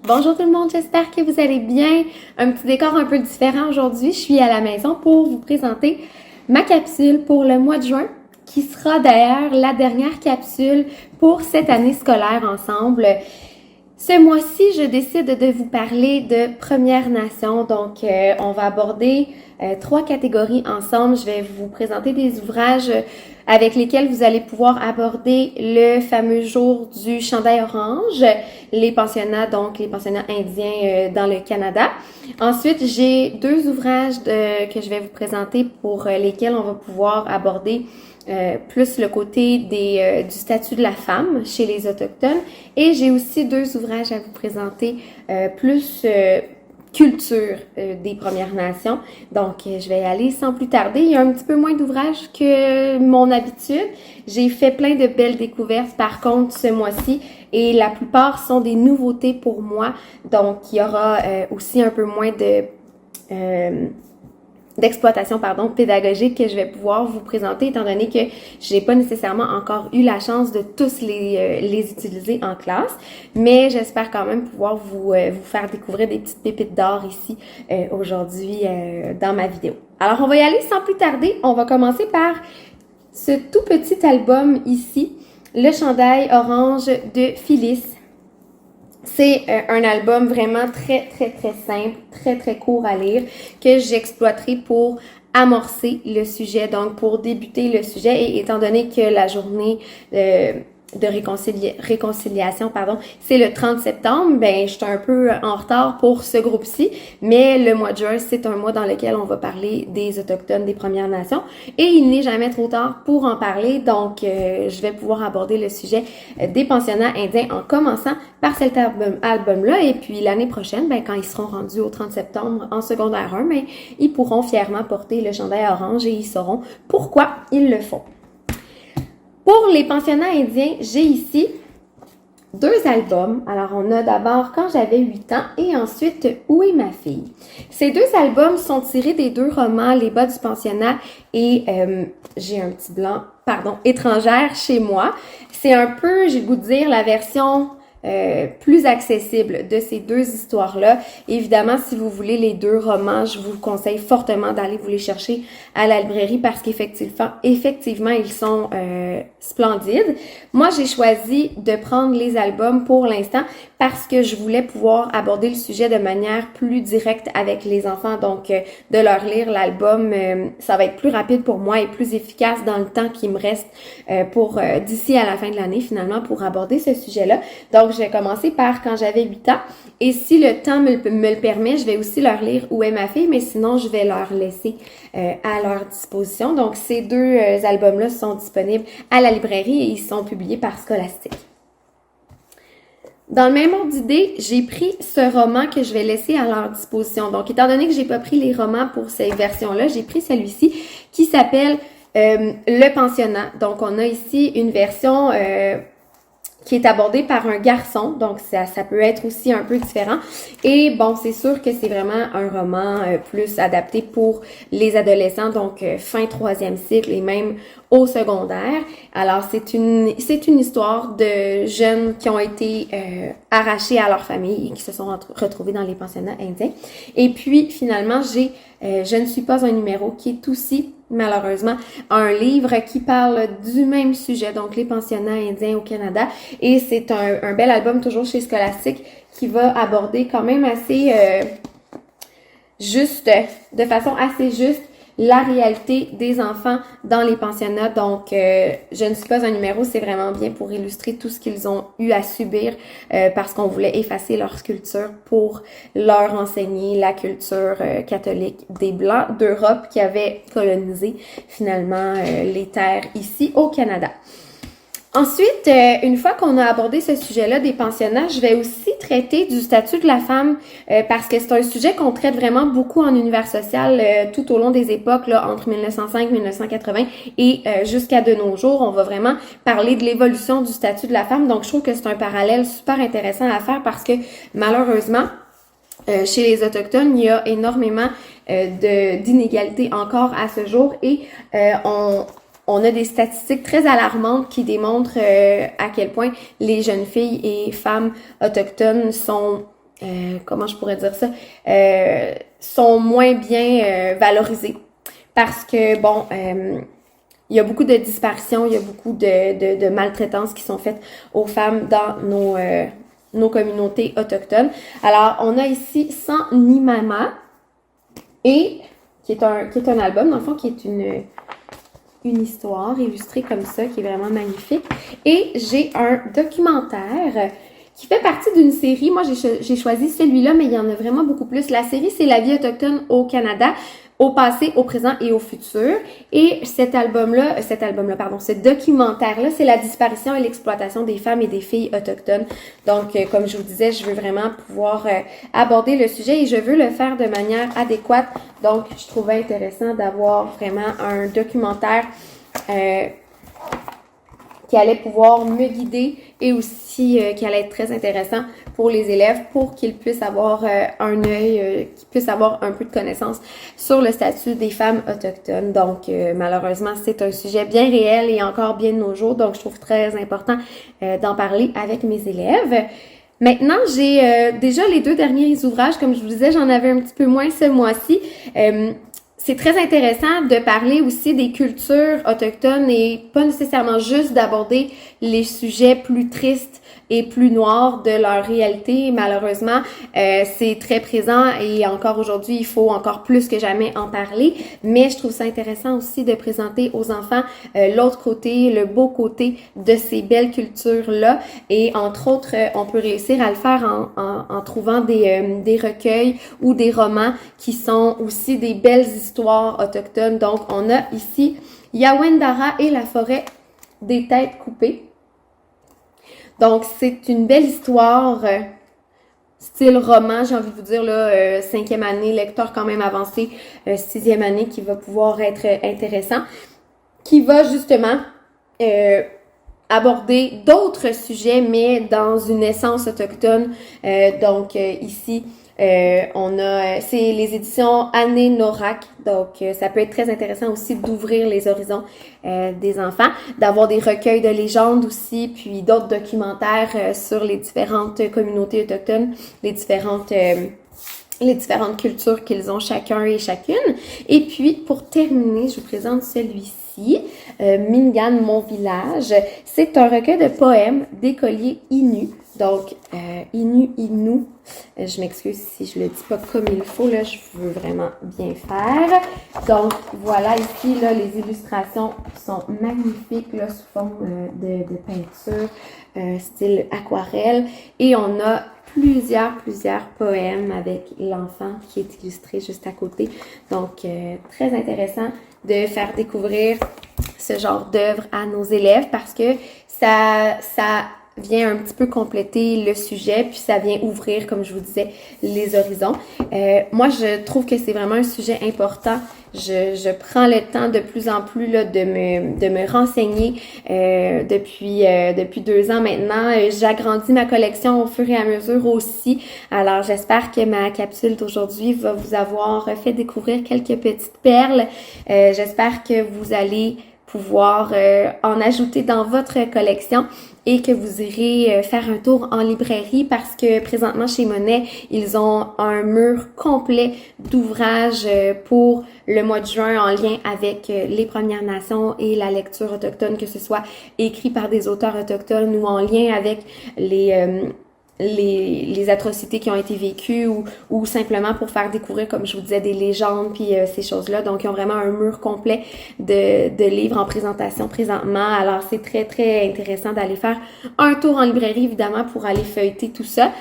Bonjour tout le monde, j'espère que vous allez bien. Un petit décor un peu différent aujourd'hui. Je suis à la maison pour vous présenter ma capsule pour le mois de juin, qui sera d'ailleurs la dernière capsule pour cette année scolaire ensemble. Ce mois-ci, je décide de vous parler de Premières Nations. Donc, on va aborder 3 catégories ensemble. Je vais vous présenter des ouvrages avec lesquels vous allez pouvoir aborder le fameux jour du chandail orange, les pensionnats, donc les pensionnats indiens dans le Canada. Ensuite, j'ai 2 ouvrages que je vais vous présenter pour lesquels on va pouvoir aborder plus le côté du statut de la femme chez les Autochtones. Et j'ai aussi 2 ouvrages à vous présenter plus culture des Premières Nations. Donc, je vais y aller sans plus tarder. Il y a un petit peu moins d'ouvrages que mon habitude. J'ai fait plein de belles découvertes par contre ce mois-ci et la plupart sont des nouveautés pour moi. Donc, il y aura aussi un peu moins d'exploitation pédagogique que je vais pouvoir vous présenter étant donné que je n'ai pas nécessairement encore eu la chance de tous les utiliser en classe, mais j'espère quand même pouvoir vous faire découvrir des petites pépites d'or ici aujourd'hui dans ma vidéo. Alors on va y aller sans plus tarder, on va commencer par ce tout petit album ici, Le chandail orange de Phyllis. C'est un album vraiment très simple, très court à lire que j'exploiterai pour amorcer le sujet, donc pour débuter le sujet et étant donné que la journée de réconciliation, c'est le 30 septembre, ben je suis un peu en retard pour ce groupe-ci, mais le mois de juin, c'est un mois dans lequel on va parler des Autochtones, des Premières Nations, et il n'est jamais trop tard pour en parler, donc je vais pouvoir aborder le sujet des pensionnats indiens en commençant par cet album-là, et puis l'année prochaine, ben quand ils seront rendus au 30 septembre en secondaire 1, ben ils pourront fièrement porter le chandail orange et ils sauront pourquoi ils le font. Pour les pensionnats indiens, j'ai ici 2 albums. Alors, on a d'abord Quand j'avais 8 ans et ensuite Où est ma fille? Ces 2 albums sont tirés des 2 romans Les bas du pensionnat et j'ai un petit blanc, Étrangère chez moi. C'est un peu, j'ai le goût de dire, la version plus accessible de ces 2 histoires-là. Évidemment, si vous voulez les 2 romans, je vous conseille fortement d'aller vous les chercher à la librairie parce qu'effectivement, ils sont splendides. Moi, j'ai choisi de prendre les albums pour l'instant parce que je voulais pouvoir aborder le sujet de manière plus directe avec les enfants. Donc, de leur lire l'album, ça va être plus rapide pour moi et plus efficace dans le temps qui me reste pour d'ici à la fin de l'année, finalement, pour aborder ce sujet-là. Donc, je vais commencer par Quand j'avais 8 ans. Et si le temps me le permet, je vais aussi leur lire Où est ma fille, mais sinon, je vais leur laisser à leur disposition. Donc, ces 2 albums-là sont disponibles à la librairie et ils sont publiés par Scholastic. Dans le même ordre d'idée, j'ai pris ce roman que je vais laisser à leur disposition. Donc, étant donné que j'ai pas pris les romans pour ces versions-là, j'ai pris celui-ci qui s'appelle Le pensionnat. Donc, on a ici une version qui est abordée par un garçon, donc ça peut être aussi un peu différent. Et bon, c'est sûr que c'est vraiment un roman plus adapté pour les adolescents, donc fin 3e cycle et même au secondaire. Alors, c'est une histoire de jeunes qui ont été arrachés à leur famille et qui se sont retrouvés dans les pensionnats indiens. Et puis, finalement, j'ai Je ne suis pas un numéro qui est aussi malheureusement un livre qui parle du même sujet, donc les pensionnats indiens au Canada, et c'est un bel album toujours chez Scholastic qui va aborder quand même assez de façon assez juste la réalité des enfants dans les pensionnats. Donc, Je ne suis pas un numéro, c'est vraiment bien pour illustrer tout ce qu'ils ont eu à subir parce qu'on voulait effacer leur culture pour leur enseigner la culture catholique des Blancs d'Europe qui avaient colonisé finalement les terres ici au Canada. Ensuite, une fois qu'on a abordé ce sujet-là des pensionnats, je vais aussi traiter du statut de la femme parce que c'est un sujet qu'on traite vraiment beaucoup en univers social tout au long des époques, là, entre 1905 et 1980 et jusqu'à de nos jours. On va vraiment parler de l'évolution du statut de la femme. Donc, je trouve que c'est un parallèle super intéressant à faire parce que malheureusement, chez les Autochtones, il y a énormément d'inégalités encore à ce jour et on a des statistiques très alarmantes qui démontrent à quel point les jeunes filles et femmes autochtones sont comment je pourrais dire ça, sont moins bien valorisés. Parce que, bon, il y a beaucoup de disparitions, il y a beaucoup de maltraitances qui sont faites aux femmes dans nos communautés autochtones. Alors, on a ici Sans ni Mama, et qui est un album, dans le fond, qui est une histoire illustrée comme ça, qui est vraiment magnifique. Et j'ai un documentaire qui fait partie d'une série. Moi, j'ai choisi celui-là, mais il y en a vraiment beaucoup plus. La série, c'est La vie autochtone au Canada, au passé, au présent et au futur. Et ce documentaire-là, c'est la disparition et l'exploitation des femmes et des filles autochtones. Donc, comme je vous disais, je veux vraiment pouvoir aborder le sujet et je veux le faire de manière adéquate. Donc, je trouvais intéressant d'avoir vraiment un documentaire qui allait pouvoir me guider et aussi qui allait être très intéressant pour les élèves pour qu'ils puissent avoir un œil, qu'ils puissent avoir un peu de connaissance sur le statut des femmes autochtones. Donc, malheureusement, c'est un sujet bien réel et encore bien de nos jours, donc je trouve très important d'en parler avec mes élèves. Maintenant, j'ai déjà les 2 derniers ouvrages, comme je vous disais, j'en avais un petit peu moins ce mois-ci. C'est très intéressant de parler aussi des cultures autochtones et pas nécessairement juste d'aborder les sujets plus tristes et plus noirs de leur réalité. Malheureusement, c'est très présent et encore aujourd'hui, il faut encore plus que jamais en parler. Mais je trouve ça intéressant aussi de présenter aux enfants l'autre côté, le beau côté de ces belles cultures-là. Et entre autres, on peut réussir à le faire en trouvant des recueils ou des romans qui sont aussi des belles histoires autochtones. Donc, on a ici Yawendara et la forêt des têtes coupées. Donc, c'est une belle histoire, style roman, j'ai envie de vous dire, là, 5e année, lecteur quand même avancé, 6e année, qui va pouvoir être intéressant, qui va justement aborder d'autres sujets, mais dans une essence autochtone. Donc, ici, c'est les éditions Année Norak, donc ça peut être très intéressant aussi d'ouvrir les horizons des enfants, d'avoir des recueils de légendes aussi, puis d'autres documentaires sur les différentes communautés autochtones, les différentes cultures qu'ils ont chacun et chacune. Et puis, pour terminer, je vous présente celui-ci, Mingan, mon village. C'est un recueil de poèmes d'écoliers Innu. Donc, Innu. Je m'excuse si je le dis pas comme il faut, là, je veux vraiment bien faire. Donc, voilà, ici, là, les illustrations sont magnifiques, là, sous forme de peinture, style aquarelle. Et on a plusieurs poèmes avec l'enfant qui est illustré juste à côté. Donc, très intéressant de faire découvrir ce genre d'œuvre à nos élèves parce que ça vient un petit peu compléter le sujet, puis ça vient ouvrir, comme je vous disais, les horizons. Moi, je trouve que c'est vraiment un sujet important. Je prends le temps de plus en plus là, de me renseigner depuis 2 ans maintenant. J'agrandis ma collection au fur et à mesure aussi. Alors, j'espère que ma capsule d'aujourd'hui va vous avoir fait découvrir quelques petites perles. J'espère que vous allez pouvoir en ajouter dans votre collection et que vous irez faire un tour en librairie parce que présentement chez Monet, ils ont un mur complet d'ouvrages pour le mois de juin en lien avec les Premières Nations et la lecture autochtone, que ce soit écrit par des auteurs autochtones ou en lien avec les atrocités qui ont été vécues ou simplement pour faire découvrir, comme je vous disais, des légendes puis ces choses-là. Donc, ils ont vraiment un mur complet de livres en présentation présentement. Alors, c'est très, très intéressant d'aller faire un tour en librairie, évidemment, pour aller feuilleter tout ça.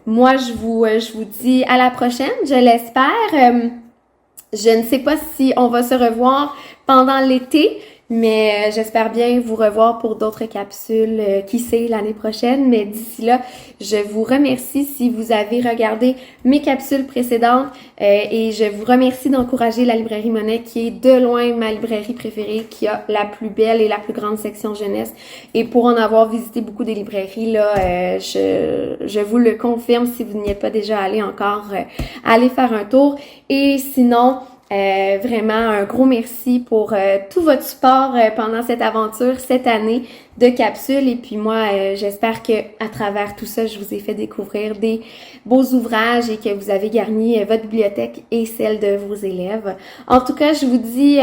Moi, je vous dis à la prochaine, je l'espère. Je ne sais pas si on va se revoir pendant l'été, mais j'espère bien vous revoir pour d'autres capsules, qui sait, l'année prochaine. Mais d'ici là, je vous remercie si vous avez regardé mes capsules précédentes et je vous remercie d'encourager la librairie Monet, qui est de loin ma librairie préférée, qui a la plus belle et la plus grande section jeunesse. Et pour en avoir visité beaucoup des librairies, là, je vous le confirme, si vous n'y êtes pas déjà allé encore, allez faire un tour. Et sinon, Vraiment un gros merci pour tout votre support pendant cette aventure cette année de capsules. Et puis moi, j'espère que à travers tout ça, je vous ai fait découvrir des beaux ouvrages et que vous avez garni votre bibliothèque et celle de vos élèves. En tout cas, je vous dis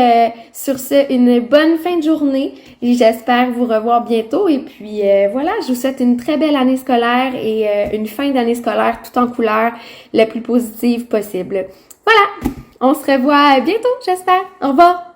sur ce une bonne fin de journée et j'espère vous revoir bientôt. Et puis voilà, je vous souhaite une très belle année scolaire et une fin d'année scolaire tout en couleur la plus positive possible. Voilà! On se revoit bientôt, j'espère. Au revoir!